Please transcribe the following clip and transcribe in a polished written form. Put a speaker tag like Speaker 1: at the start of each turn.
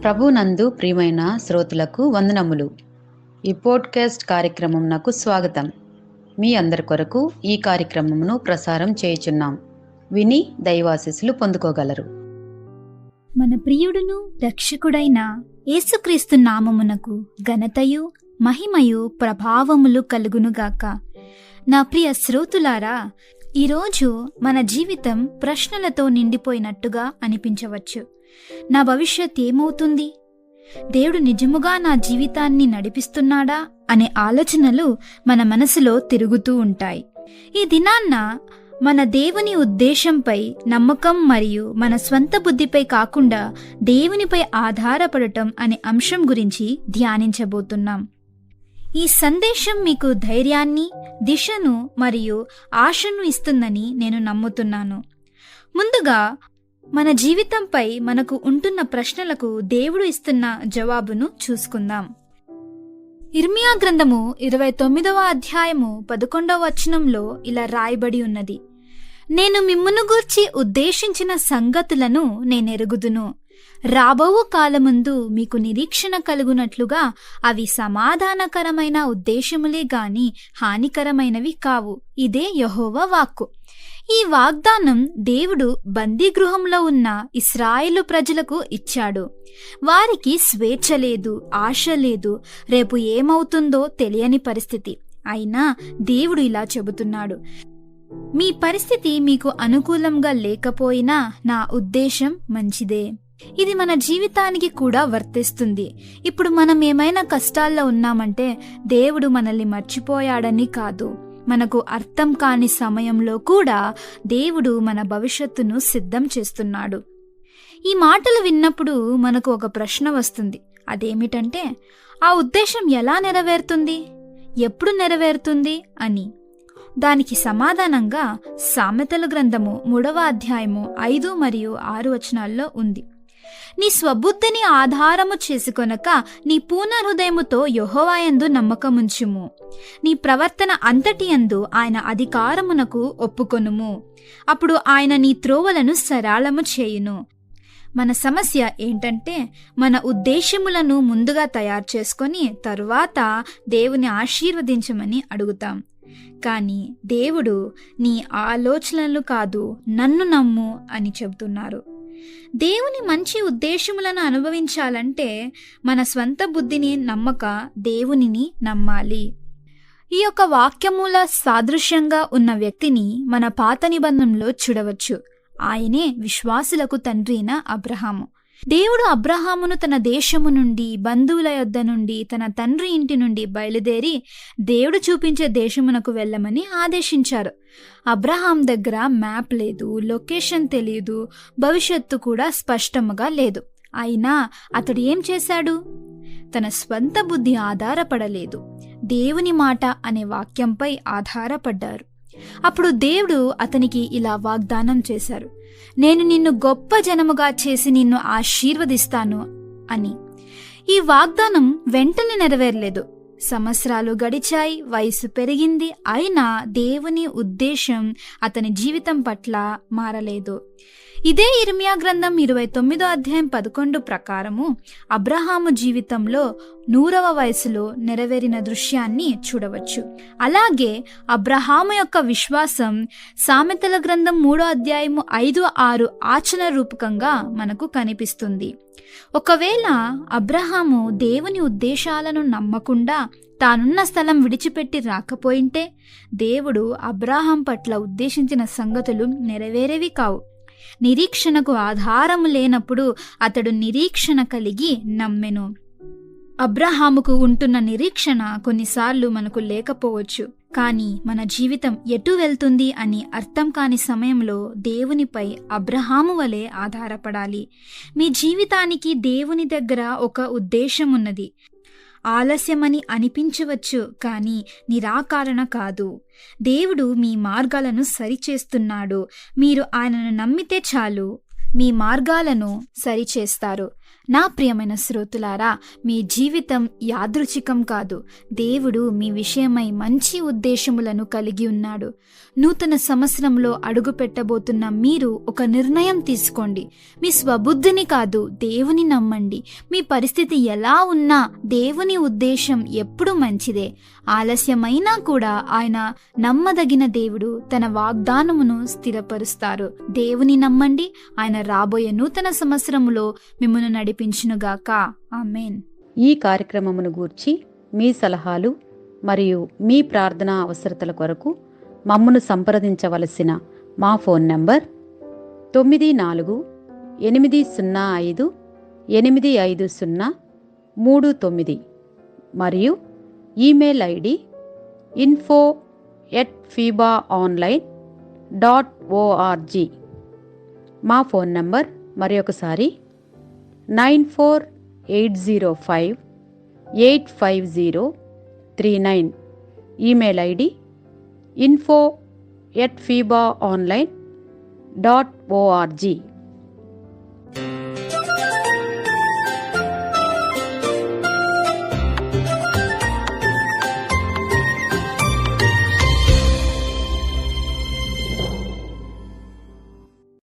Speaker 1: ప్రభునందు ప్రియమైన శ్రోతలకు వందనములు. ఈ పోడ్కాస్ట్ కార్యక్రమం నాకు స్వాగతం. మీ అందరి కొరకు ఈ కార్యక్రమమును ప్రసారం చేయుచున్నాం. విని దైవాశీస్సులు పొందుకోగలరు.
Speaker 2: మన ప్రియుడును రక్షకుడైన యేసుక్రీస్తు నామమునకు ఘనతయు మహిమయు ప్రభావములు కలుగునుగాక. నా ప్రియ శ్రోతులారా, ఈరోజు మన జీవితం ప్రశ్నలతో నిండిపోయినట్టుగా అనిపించవచ్చు. నా భవిష్యత్ ఏమవుతుంది? దేవుడు నిజముగా నా జీవితాన్ని నడిపిస్తున్నాడా అనే ఆలోచనలు మన మనసులో తిరుగుతూ ఉంటాయి. ఈ దినాన్న మన దేవుని ఉద్దేశంపై నమ్మకం మరియు మన స్వంత బుద్ధిపై కాకుండా దేవునిపై ఆధారపడటం అనే అంశం గురించి ధ్యానించబోతున్నాం. ఈ సందేశం మీకు ధైర్యాన్ని, దిశను మరియు ఆశను ఇస్తుందని నేను నమ్ముతున్నాను. ముందుగా మన జీవితంపై మనకు ఉంటున్న ప్రశ్నలకు దేవుడు ఇస్తున్న జవాబును చూసుకుందాం. ఇర్మియా గ్రంథము 29వ అధ్యాయము 11వ వచనంలో ఇలా రాయబడి ఉన్నది: నేను మిమ్మును గూర్చి ఉద్దేశించిన సంగతులను నేనెరుగుదును. రాబోవు కాలముందు మీకు నిరీక్షణ కలుగునట్లుగా అవి సమాధానకరమైన ఉద్దేశములే గాని హానికరమైనవి కావు. ఇదే యెహోవా వాక్కు. ఈ వాగ్దానం దేవుడు బందీగృహంలో ఉన్న ఇశ్రాయేలు ప్రజలకు ఇచ్చాడు. వారికి స్వేచ్ఛ లేదు, ఆశ లేదు, రేపు ఏమవుతుందో తెలియని పరిస్థితి. అయినా దేవుడు ఇలా చెబుతున్నాడు: మీ పరిస్థితి మీకు అనుకూలంగా లేకపోయినా నా ఉద్దేశం మంచిదే. ఇది మన జీవితానికి కూడా వర్తిస్తుంది. ఇప్పుడు మనం ఏమైనా కష్టాల్లో ఉన్నామంటే దేవుడు మనల్ని మర్చిపోయాడని కాదు. మనకు అర్థం కాని సమయంలో కూడా దేవుడు మన భవిష్యత్తును సిద్ధం చేస్తున్నాడు. ఈ మాటలు విన్నప్పుడు మనకు ఒక ప్రశ్న వస్తుంది. అదేమిటంటే, ఆ ఉద్దేశం ఎలా నెరవేరుతుంది, ఎప్పుడు నెరవేరుతుంది అని. దానికి సమాధానంగా సామెతల గ్రంథము 3వ అధ్యాయము 5 మరియు 6 వచనాల్లో ఉంది: నీ స్వబుద్ధిని ఆధారము చేసుకొనక నీ పూర్ణ హృదయముతో యెహోవాయందు నమ్మకముంచుము. నీ ప్రవర్తన అంతటి యందు ఆయన అధికారమునకు ఒప్పుకొనుము. అప్పుడు ఆయన నీ త్రోవలను సరళము చేయును. మన సమస్య ఏంటంటే, మన ఉద్దేశములను ముందుగా తయారు చేసుకొని తరువాత దేవుని ఆశీర్వదించమని అడుగుతాం. కానీ దేవుడు నీ ఆలోచనలు కాదు, నన్ను నమ్ము అని చెబుతున్నారు. దేవుని మంచి ఉద్దేశములను అనుభవించాలంటే మన స్వంత బుద్ధిని నమ్మక దేవునిని నమ్మాలి. ఈ యొక్క వాక్యముల సాదృశ్యంగా ఉన్న వ్యక్తిని మన పాత నిబంధనలో చూడవచ్చు. ఆయనే విశ్వాసులకు తండ్రి అయిన అబ్రహాము. దేవుడు అబ్రహామును తన దేశము నుండి, బంధువుల యొద్ద నుండి, తన తండ్రి ఇంటి నుండి బయలుదేరి దేవుడు చూపించే దేశమునకు వెళ్ళమని ఆదేశించారు. అబ్రహాం దగ్గర మ్యాప్ లేదు, లొకేషన్ తెలియదు, భవిష్యత్తు కూడా స్పష్టంగా లేదు. అయినా అతడు ఏం చేశాడు? తన స్వంత బుద్ధి ఆధారపడలేదు, దేవుని మాట అనే వాక్యంపై ఆధారపడ్డారు. అప్పుడు దేవుడు అతనికి ఇలా వాగ్దానం చేశారు: నేను నిన్ను గొప్ప జనముగా చేసి నిన్ను ఆశీర్వదిస్తాను అని. ఈ వాగ్దానం వెంటనే నెరవేరలేదు. సంవత్సరాలు గడిచాయి, వయసు పెరిగింది. అయినా దేవుని ఉద్దేశం అతని జీవితం పట్ల మారలేదు. ఇదే ఇర్మియా గ్రంథం 29వ అధ్యాయం 11 ప్రకారము అబ్రహాము జీవితంలో 100వ వయసులో నెరవేరిన దృశ్యాన్ని చూడవచ్చు. అలాగే అబ్రహాము యొక్క విశ్వాసం సామెతల గ్రంథం 3వ అధ్యాయము 5, 6 ఆచరణ రూపకంగా మనకు కనిపిస్తుంది. ఒకవేళ అబ్రహాము దేవుని ఉద్దేశాలను నమ్మకుండా తానున్న స్థలం విడిచిపెట్టి రాకపోయింటే దేవుడు అబ్రహాం పట్ల ఉద్దేశించిన సంగతులు నెరవేరేవి కావు. నిరీక్షణకు ఆధారము లేనప్పుడు అతడు నిరీక్షణ కలిగి నమ్మెను. అబ్రహాముకు ఉంటున్న నిరీక్షణ కొన్నిసార్లు మనకు లేకపోవచ్చు. కానీ మన జీవితం ఎటు వెళ్తుంది అని అర్థం కాని సమయంలో దేవునిపై అబ్రహాము వలె ఆధారపడాలి. మీ జీవితానికి దేవుని దగ్గర ఒక ఉద్దేశం ఉన్నది. ఆలస్యమని అనిపించవచ్చు, కానీ నిరాకరణ కాదు. దేవుడు మీ మార్గాలను సరిచేస్తున్నాడు. మీరు ఆయనను నమ్మితే చాలు, మీ మార్గాలను సరిచేస్తారు. నా ప్రియమైన శ్రోతులారా, మీ జీవితం యాదృచ్ఛికం కాదు. దేవుడు మీ విషయమై మంచి ఉద్దేశములను కలిగి ఉన్నాడు. నూతన సంవత్సరంలో అడుగు పెట్టబోతున్న మీరు ఒక నిర్ణయం తీసుకోండి. మీ స్వబుద్ధిని కాదు, దేవుని నమ్మండి. మీ పరిస్థితి ఎలా ఉన్నా దేవుని ఉద్దేశం ఎప్పుడూ మంచిదే. ఆలస్యమైనా కూడా ఆయన నమ్మదగిన దేవుడు. తన వాగ్దానమును స్థిరపరుస్తారు. దేవుని నమ్మండి. ఆయన రాబోయే నూతన సంవత్సరములో మిమ్మల్ని నడిపించునుగాక. ఆమేన్.
Speaker 1: ఈ కార్యక్రమమును గూర్చి మీ సలహాలు మరియు మీ ప్రార్థనా అవసరతల కొరకు మమ్మను సంప్రదించవలసిన మా ఫోన్ నంబర్ 9484585039 మరియు ఈమెయిల్ ఐడి info@fibaonline.org. మా ఫోన్ నంబర్ మరొకసారి 9480585039. Email ID info@fibaonline.org.